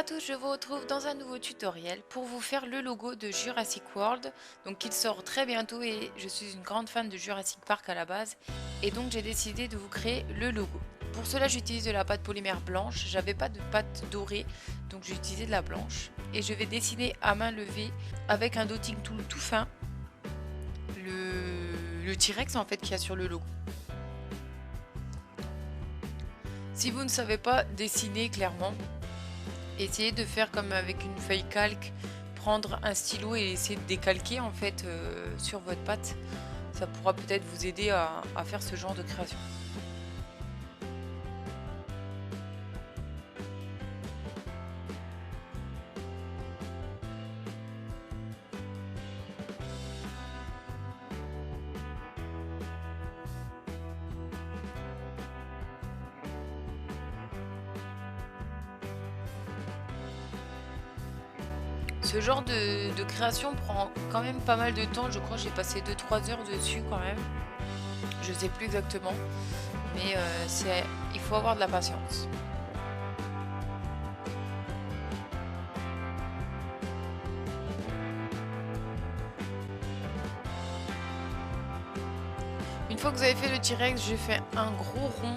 à tous, je vous retrouve dans un nouveau tutoriel pour vous faire le logo de Jurassic World. Donc il sort très bientôt et je suis une grande fan de Jurassic Park à la base. Et donc j'ai décidé de vous créer le logo. Pour cela j'utilise de la pâte polymère blanche, j'avais pas de pâte dorée donc j'ai utilisé de la blanche. Et je vais dessiner à main levée avec un dotting tool tout fin le T-Rex en fait qu'il y a sur le logo. Si vous ne savez pas dessiner clairement, essayez de faire comme avec une feuille calque, prendre un stylo et essayer de décalquer en fait sur votre pâte. Ça pourra peut-être vous aider à faire ce genre de création. Ce genre de création prend quand même pas mal de temps, je crois que j'ai passé 2-3 heures dessus quand même. Je sais plus exactement, mais il faut avoir de la patience. Une fois que vous avez fait le T-Rex, j'ai fait un gros rond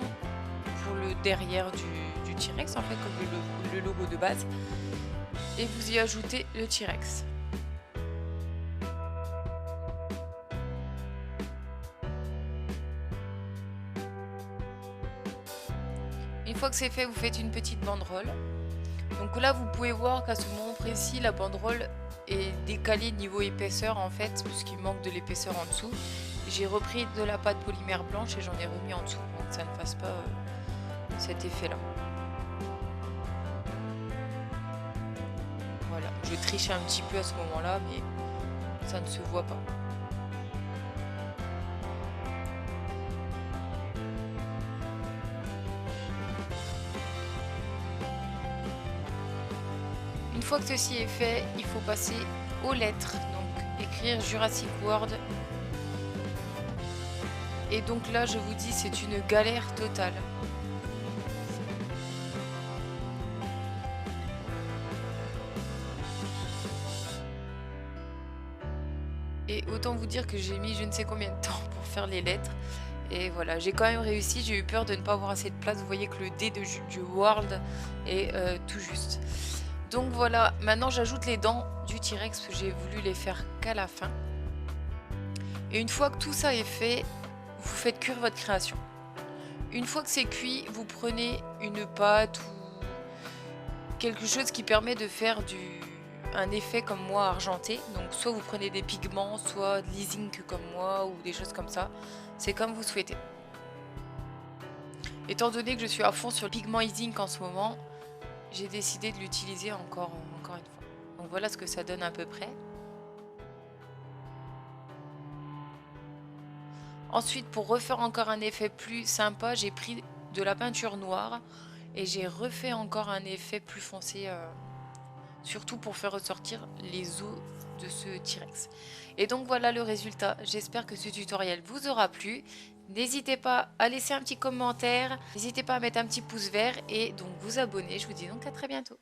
pour le derrière du T-Rex en fait, comme le logo de base. Et vous y ajoutez le T-Rex. Une fois que c'est fait, vous faites une petite banderole. Donc là, vous pouvez voir qu'à ce moment précis, la banderole est décalée niveau épaisseur en fait, puisqu'il manque de l'épaisseur en dessous. J'ai repris de la pâte polymère blanche et j'en ai remis en dessous pour que ça ne fasse pas cet effet-là. Voilà, je triche un petit peu à ce moment-là, mais ça ne se voit pas. Une fois que ceci est fait, il faut passer aux lettres, donc écrire Jurassic World. Et donc là, je vous dis, c'est une galère totale. Et autant vous dire que j'ai mis je ne sais combien de temps pour faire les lettres. Et voilà, j'ai quand même réussi, j'ai eu peur de ne pas avoir assez de place. Vous voyez que le D du World est tout juste. Donc voilà, maintenant j'ajoute les dents du T-Rex parce que j'ai voulu les faire qu'à la fin. Et une fois que tout ça est fait, vous faites cuire votre création. Une fois que c'est cuit, vous prenez une pâte ou quelque chose qui permet de faire un effet comme moi argenté. Donc soit vous prenez des pigments, soit de l'e-zinc comme moi ou des choses comme ça. C'est comme vous souhaitez. Étant donné que je suis à fond sur le pigment e-zinc en ce moment, j'ai décidé de l'utiliser encore une fois. Donc voilà ce que ça donne à peu près. Ensuite, pour refaire encore un effet plus sympa, j'ai pris de la peinture noire et j'ai refait encore un effet plus foncé, surtout pour faire ressortir les os de ce T-Rex. Et donc voilà le résultat. J'espère que ce tutoriel vous aura plu. N'hésitez pas à laisser un petit commentaire, n'hésitez pas à mettre un petit pouce vert et donc vous abonner. Je vous dis donc à très bientôt.